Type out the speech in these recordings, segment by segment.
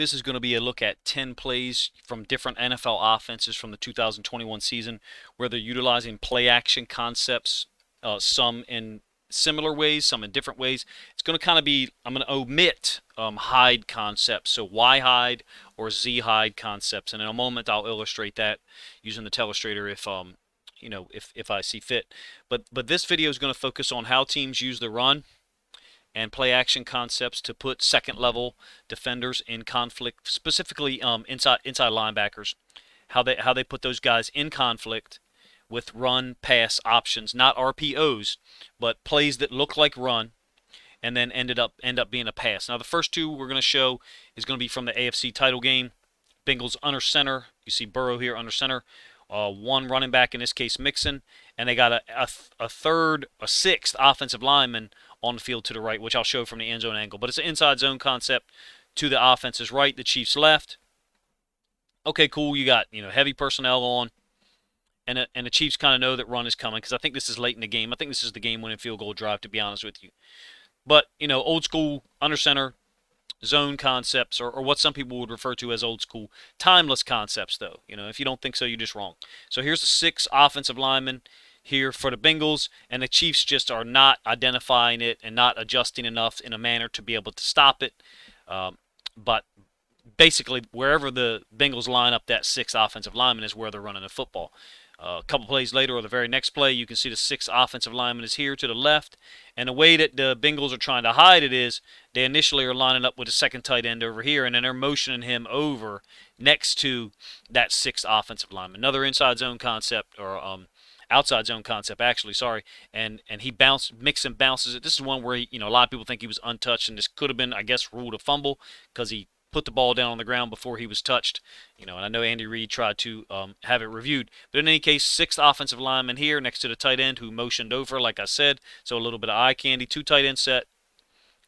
This is going to be a look at 10 plays from different NFL offenses from the 2021 season where they're utilizing play action concepts, some in similar ways, some in different ways. It's going to kind of be, I'm going to omit hide concepts, so Y hide or Z hide concepts, and in a moment I'll illustrate that using the telestrator if I see fit. But this video is going to focus on how teams use the run and play action concepts to put second level defenders in conflict, specifically inside linebackers. How they put those guys in conflict with run pass options, not RPOs, but plays that look like run and then end up being a pass. Now the first two we're going to show is going to be from the AFC title game. Bengals under center. You see Burrow here under center. One running back, in this case Mixon, and they got a sixth offensive lineman on the field to the right, which I'll show from the end zone angle. But it's an inside zone concept to the offense's right, the Chiefs' left. Okay, cool. You got heavy personnel on, and the Chiefs kind of know that run is coming because I think this is late in the game. I think this is the game-winning field goal drive, to be honest with you. But old school under center zone concepts, or what some people would refer to as old school timeless concepts, though. If you don't think so, you're just wrong. So here's the 6 offensive linemen here for the Bengals, and the Chiefs just are not identifying it and not adjusting enough in a manner to be able to stop it. But basically, wherever the Bengals line up that 6 offensive linemen is where they're running the football. A couple plays later, or the very next play, you can see the 6th offensive lineman is here to the left. And the way that the Bengals are trying to hide it is they initially are lining up with the second tight end over here, and then they're motioning him over next to that 6th offensive lineman. Another inside zone concept, or outside zone concept, actually, sorry. And Mixon bounces it. This is one where a lot of people think he was untouched, and this could have been, I guess, ruled a fumble because he put the ball down on the ground before he was touched. And I know Andy Reid tried to have it reviewed. But in any case, 6th offensive lineman here next to the tight end who motioned over, like I said. So a little bit of eye candy, 2 tight end set.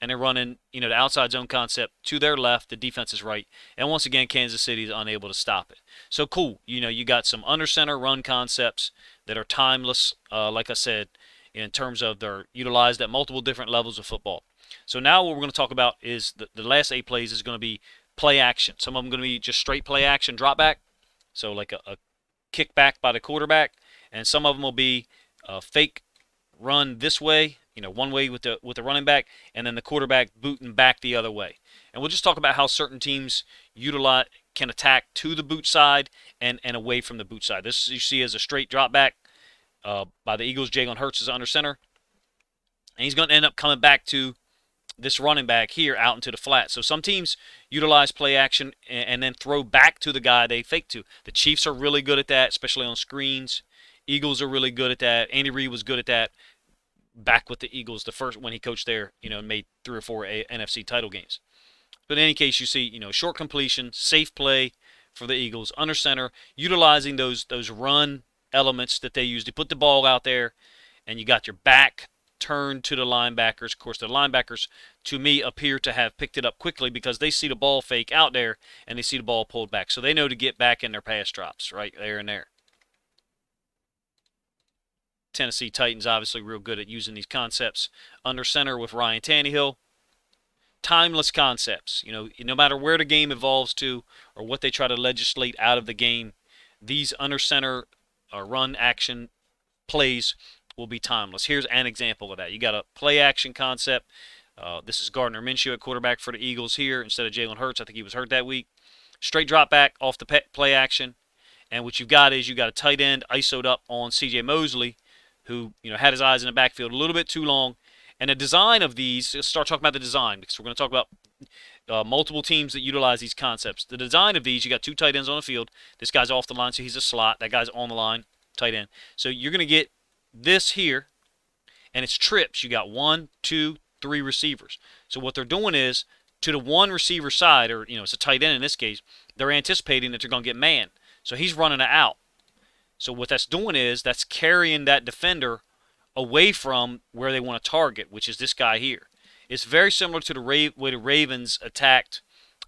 And they're running, the outside zone concept to their left. The defense is right. And once again, Kansas City is unable to stop it. So cool. You got some under center run concepts that are timeless, like I said, in terms of they're utilized at multiple different levels of football. So now what we're going to talk about is the last 8 plays is going to be play action. Some of them going to be just straight play action drop back, so like a kick back by the quarterback, and some of them will be a fake run this way, one way with the running back, and then the quarterback booting back the other way. And we'll just talk about how certain teams can attack to the boot side and away from the boot side. This you see as a straight drop back by the Eagles. Jalen Hurts is under center, and he's going to end up coming back to this running back here out into the flat. So some teams utilize play action and then throw back to the guy they fake to. The Chiefs are really good at that, especially on screens. Eagles are really good at that. Andy Reid was good at that back with the Eagles when he coached there, made 3 or 4 NFC title games. But in any case, you see, short completion, safe play for the Eagles, under center, utilizing those run elements that they use to put the ball out there, and you got your back turn to the linebackers. Of course, the linebackers, to me, appear to have picked it up quickly because they see the ball fake out there and they see the ball pulled back. So they know to get back in their pass drops right there and there. Tennessee Titans obviously real good at using these concepts under center with Ryan Tannehill. Timeless concepts. No matter where the game evolves to or what they try to legislate out of the game, these under center run action plays will be timeless. Here's an example of that. You got a play action concept. This is Gardner Minshew at quarterback for the Eagles here instead of Jalen Hurts. I think he was hurt that week. Straight drop back off the play action. And what you've got is you got a tight end isoed up on C.J. Mosley, who had his eyes in the backfield a little bit too long. And the design of these, let's start talking about the design because we're going to talk about multiple teams that utilize these concepts. The design of these, you got 2 tight ends on the field. This guy's off the line, so he's a slot. That guy's on the line, tight end. So you're going to get this here, and it's trips. You got 1, 2, 3 receivers. So what they're doing is, to the one receiver side, or it's a tight end in this case, they're anticipating that they're going to get man. So he's running it out. So what that's doing is that's carrying that defender away from where they want to target, which is this guy here. It's very similar to the way the Ravens attacked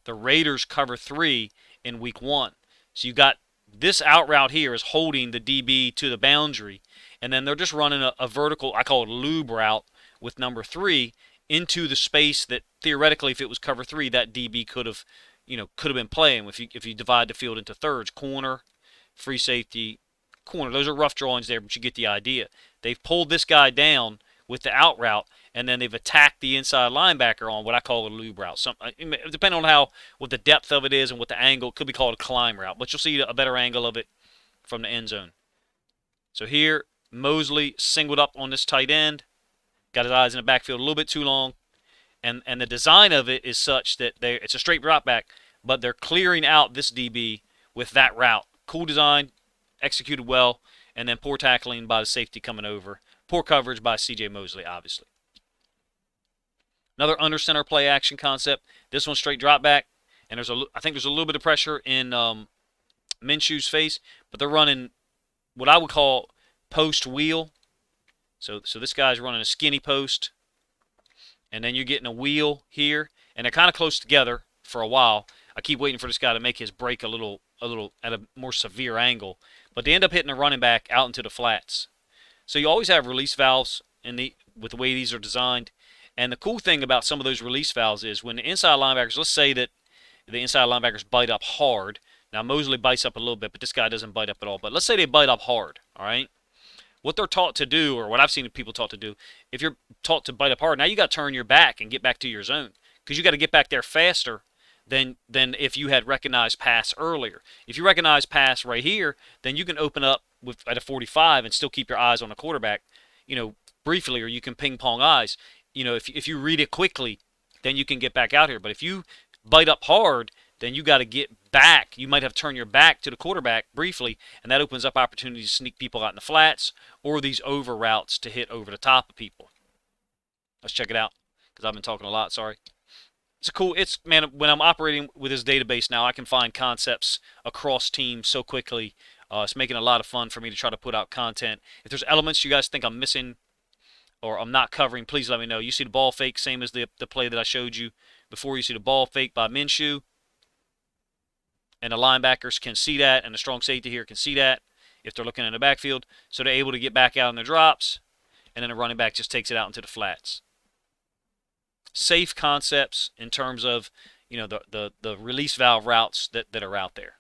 the Raiders cover 3 in week 1. So you got this out route here is holding the DB to the boundary, and then they're just running a vertical, I call it a lube route, with number 3 into the space that theoretically, if it was cover 3, that DB could have could have been playing if you divide the field into thirds, corner, free safety, corner. Those are rough drawings there, but you get the idea. They've pulled this guy down with the out route, and then they've attacked the inside linebacker on what I call a lube route. Depending on what the depth of it is and what the angle, it could be called a climb route, but you'll see a better angle of it from the end zone. So here, Mosley singled up on this tight end, got his eyes in the backfield a little bit too long, and the design of it is such that it's a straight drop back, but they're clearing out this DB with that route. Cool design, executed well, and then poor tackling by the safety coming over. Poor coverage by C.J. Mosley, obviously. Another under center play action concept. This one's straight drop back, and I think there's a little bit of pressure in Minshew's face, but they're running what I would call post wheel. So this guy's running a skinny post, and then you're getting a wheel here, and they're kind of close together for a while. I keep waiting for this guy to make his break a little at a more severe angle, but they end up hitting a running back out into the flats. So you always have release valves with the way these are designed. And the cool thing about some of those release valves is when the inside linebackers, let's say that the inside linebackers bite up hard. Now Mosley bites up a little bit, but this guy doesn't bite up at all. But let's say they bite up hard, all right? What they're taught to do, or what I've seen people taught to do, if you're taught to bite up hard, now you got to turn your back and get back to your zone because you got to get back there faster than if you had recognized pass earlier. If you recognize pass right here, then you can open up at a 45 and still keep your eyes on the quarterback, briefly, or you can ping pong eyes. If you read it quickly, then you can get back out here. But if you bite up hard, then you got to get back. You might have to turn your back to the quarterback briefly, and that opens up opportunities to sneak people out in the flats or these over routes to hit over the top of people. Let's check it out because I've been talking a lot. Sorry. Man, when I'm operating with this database now, I can find concepts across teams so quickly. It's making a lot of fun for me to try to put out content. If there's elements you guys think I'm missing or I'm not covering, please let me know. You see the ball fake, same as the play that I showed you before. You see the ball fake by Minshew, and the linebackers can see that, and the strong safety here can see that if they're looking in the backfield. So they're able to get back out in the drops, and then the running back just takes it out into the flats. Safe concepts in terms of the release valve routes that are out there.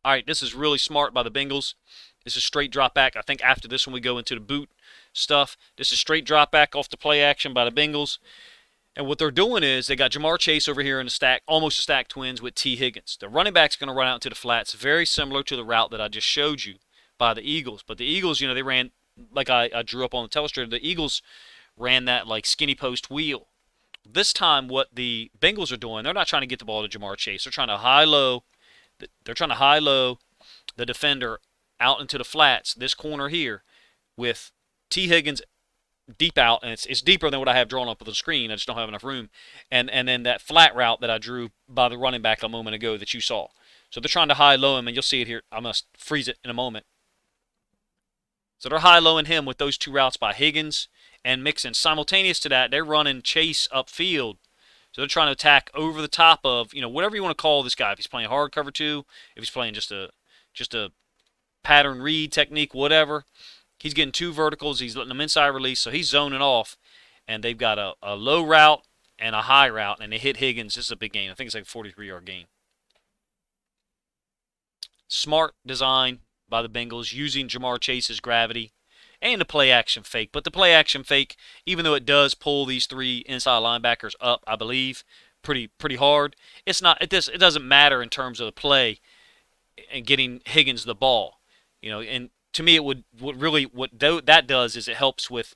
All right, this is really smart by the Bengals. This is straight drop back. I think after this one we go into the boot stuff. This is straight drop back off the play action by the Bengals. And what they're doing is they got Jamar Chase over here in the stack, almost a stack twins with T. Higgins. The running back's going to run out into the flats, very similar to the route that I just showed you by the Eagles. But the Eagles, they ran, like I drew up on the telestrator, the Eagles ran that like skinny post wheel. This time what the Bengals are doing, they're not trying to get the ball to Jamar Chase. They're trying to high-low the defender out into the flats, this corner here, with T. Higgins deep out, and it's deeper than what I have drawn up on the screen. I just don't have enough room. And then that flat route that I drew by the running back a moment ago that you saw. So they're trying to high-low him, and you'll see it here. I'm going to freeze it in a moment. So they're high-lowing him with those two routes by Higgins and Mixon. Simultaneous to that, they're running Chase upfield. So they're trying to attack over the top of, whatever you want to call this guy. If he's playing hard cover 2, if he's playing just a pattern read technique, whatever. He's getting two verticals. He's letting them inside release, so he's zoning off. And they've got a low route and a high route, and they hit Higgins. This is a big gain. I think it's like a 43-yard gain. Smart design by the Bengals using Jamar Chase's gravity and the play action fake. But the play action fake, even though it does pull these three inside linebackers up, I believe, pretty hard, it doesn't matter in terms of the play and getting Higgins the ball. And to me, that does is it helps with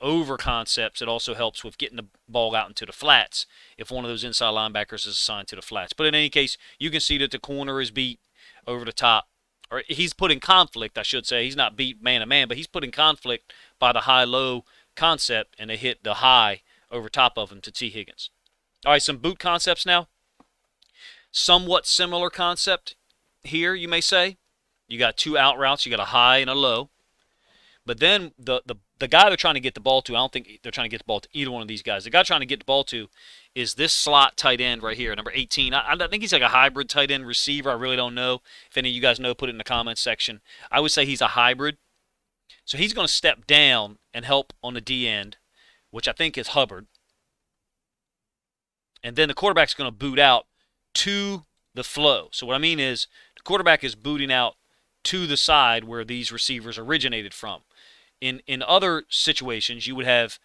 over concepts. It also helps with getting the ball out into the flats if one of those inside linebackers is assigned to the flats. But in any case, you can see that the corner is beat over the top, or he's put in conflict, I should say. He's not beat man to man, but he's put in conflict by the high-low concept, and they hit the high over top of him to T. Higgins. All right, some boot concepts now. Somewhat similar concept here, you may say. You got two out routes. You got a high and a low. But then the guy they're trying to get the ball to, I don't think they're trying to get the ball to either one of these guys. The guy trying to get the ball to is this slot tight end right here, number 18. I think he's like a hybrid tight end receiver. I really don't know. If any of you guys know, put it in the comments section. I would say he's a hybrid. So he's going to step down and help on the D end, which I think is Hubbard. and then the quarterback's going to boot out to the flow. So what I mean is the quarterback is booting out to the side where these receivers originated from. In other situations, you would have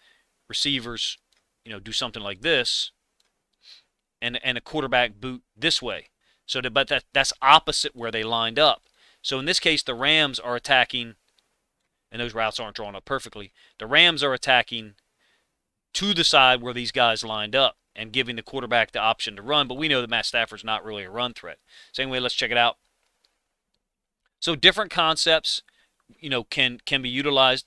receivers, do something like this, and a quarterback boot this way. But that's opposite where they lined up. So in this case, the Rams are attacking, and those routes aren't drawn up perfectly. The Rams are attacking to the side where these guys lined up and giving the quarterback the option to run. But we know that Matt Stafford's not really a run threat. So anyway, let's check it out. So different concepts, can be utilized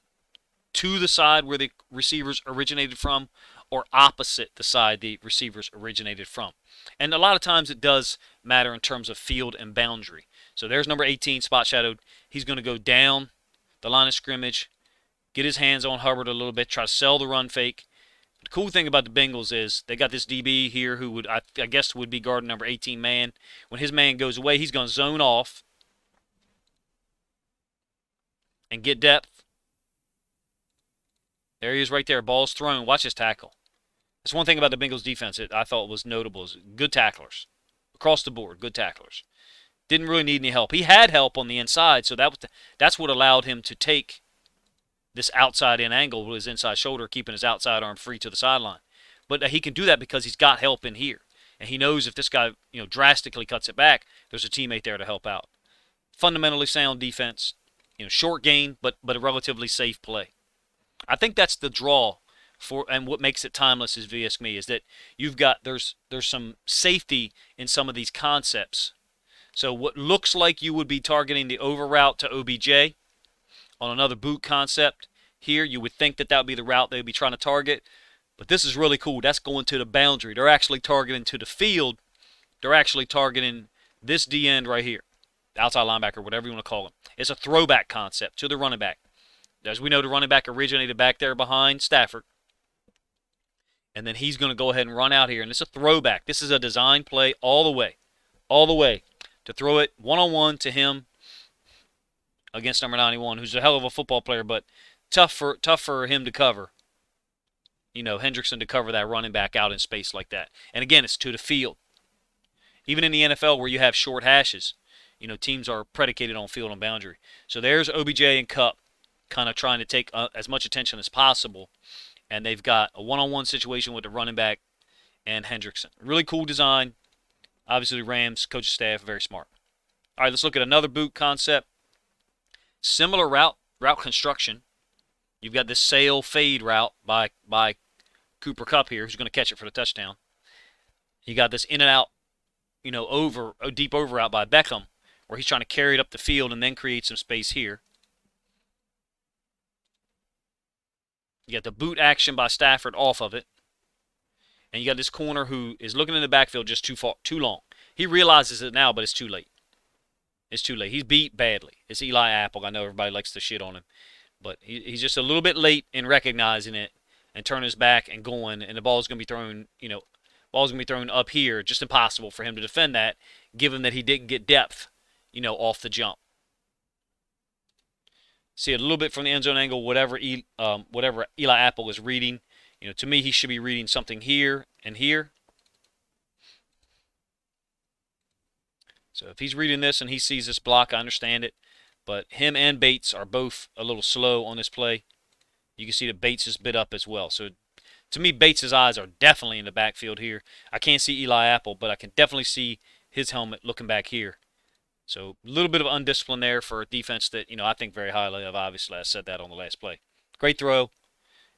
to the side where the receivers originated from, or opposite the side the receivers originated from. And a lot of times it does matter in terms of field and boundary. So there's number 18, spot shadowed. He's going to go down the line of scrimmage, get his hands on Hubbard a little bit, try to sell the run fake. The cool thing about the Bengals is they got this DB here who would, I guess, would be guarding number 18 man. When his man goes away, he's going to zone off and get depth. There he is right there. Ball's thrown. Watch his tackle. That's one thing about the Bengals defense that I thought was notable is good tacklers. Across the board, good tacklers. Didn't really need any help. He had help on the inside, so that's what allowed him to take this outside in angle with his inside shoulder, keeping his outside arm free to the sideline. But he can do that because he's got help in here. And he knows if this guy, drastically cuts it back, there's a teammate there to help out. Fundamentally sound defense. Short gain, but a relatively safe play. I think that's the draw and what makes it timeless, is if you ask me, is that there's some safety in some of these concepts. So what looks like you would be targeting the over route to OBJ on another boot concept here, you would think that would be the route they would be trying to target. But this is really cool. That's going to the boundary. They're actually targeting to the field. They're actually targeting this D end right here, outside linebacker, whatever you want to call him. It's a throwback concept to the running back. As we know, the running back originated back there behind Stafford. And then he's going to go ahead and run out here. And it's a throwback. This is a design play all the way, to throw it one-on-one to him against number 91, who's a hell of a football player, but tough for him to cover. Hendrickson to cover that running back out in space like that. And again, it's to the field. Even in the NFL where you have short hashes, teams are predicated on field and boundary. So there's OBJ and Kupp kind of trying to take as much attention as possible. And they've got a one-on-one situation with the running back and Hendrickson. Really cool design. Obviously, the Rams coaching staff, very smart. All right, let's look at another boot concept. Similar route construction. You've got this sail fade route by Cooper Kupp here, who's going to catch it for the touchdown. You got this in and out, deep over route by Beckham, where he's trying to carry it up the field and then create some space here. You got the boot action by Stafford off of it. And you got this corner who is looking in the backfield just too long. He realizes it now, but it's too late. It's too late. He's beat badly. It's Eli Apple. I know everybody likes to shit on him. But he's just a little bit late in recognizing it and turning his back and going. And the ball's going to be thrown, up here. Just impossible for him to defend that, given that he didn't get depth, off the jump. See it a little bit from the end zone angle, whatever Eli Apple is reading. To me, he should be reading something here and here. So if he's reading this and he sees this block, I understand it. But him and Bates are both a little slow on this play. You can see that Bates is bit up as well. So to me, Bates' eyes are definitely in the backfield here. I can't see Eli Apple, but I can definitely see his helmet looking back here. So a little bit of undiscipline there for a defense that, I think very highly of. Obviously, I said that on the last play. Great throw,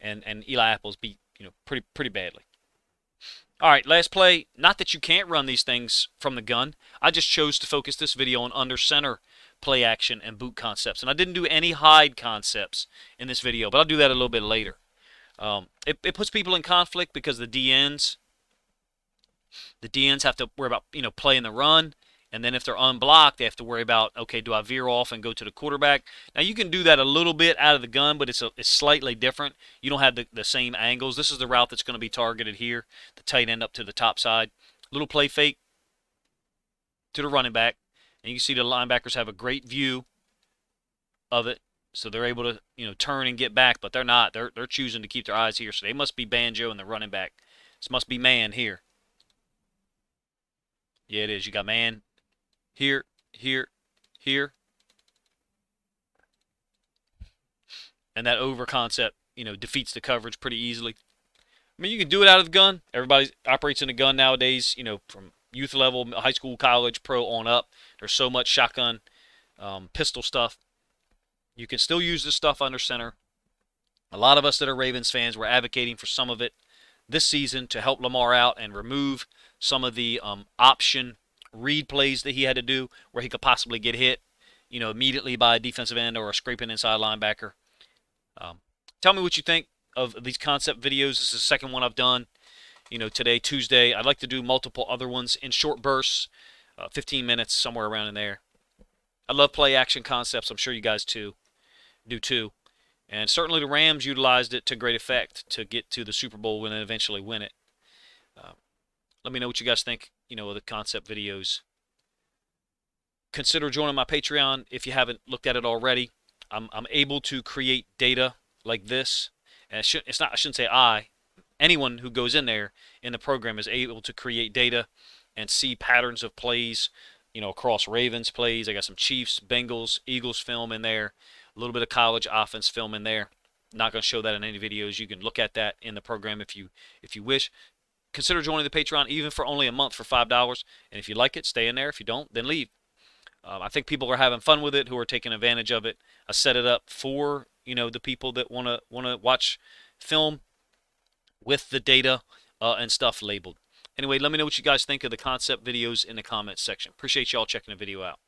and Eli Apple's beat, pretty badly. All right, last play. Not that you can't run these things from the gun. I just chose to focus this video on under center play action and boot concepts. And I didn't do any hide concepts in this video, but I'll do that a little bit later. It puts people in conflict because the DNs have to worry about, playing the run. And then if they're unblocked, they have to worry about, okay, do I veer off and go to the quarterback? Now, you can do that a little bit out of the gun, but it's slightly different. You don't have the same angles. This is the route that's going to be targeted here, the tight end up to the top side. Little play fake to the running back. And you can see the linebackers have a great view of it. So they're able to, turn and get back, but they're not. They're choosing to keep their eyes here. So they must be banjo and the running back. This must be man here. Yeah, it is. You got man here, here, here, and that over concept, defeats the coverage pretty easily. I mean, you can do it out of the gun. Everybody operates in a gun nowadays, from youth level, high school, college, pro on up. There's so much shotgun, pistol stuff. You can still use this stuff under center. A lot of us that are Ravens fans were advocating for some of it this season to help Lamar out and remove some of the option read plays that he had to do where he could possibly get hit, immediately by a defensive end or a scraping inside linebacker. Um, Tell me what you think of these concept videos. This is the second one I've done. Today, Tuesday. I'd like to do multiple other ones in short bursts, 15 minutes, somewhere around in there. I love play action concepts. I'm sure you guys do too. And certainly the Rams utilized it to great effect to get to the Super Bowl and then eventually win it. Uh, Let me know what you guys think, of the concept videos. Consider joining my Patreon if you haven't looked at it already. I'm able to create data like this, and it's not. I shouldn't say I. Anyone who goes in there in the program is able to create data and see patterns of plays, across Ravens plays. I got some Chiefs, Bengals, Eagles film in there, a little bit of college offense film in there. Not going to show that in any videos. You can look at that in the program if you wish. Consider joining the Patreon even for only a month for $5. And if you like it, stay in there. If you don't, then leave. I think people are having fun with it who are taking advantage of it. I set it up for the people that want to watch film with the data and stuff labeled. Anyway, let me know what you guys think of the concept videos in the comments section. Appreciate y'all checking the video out.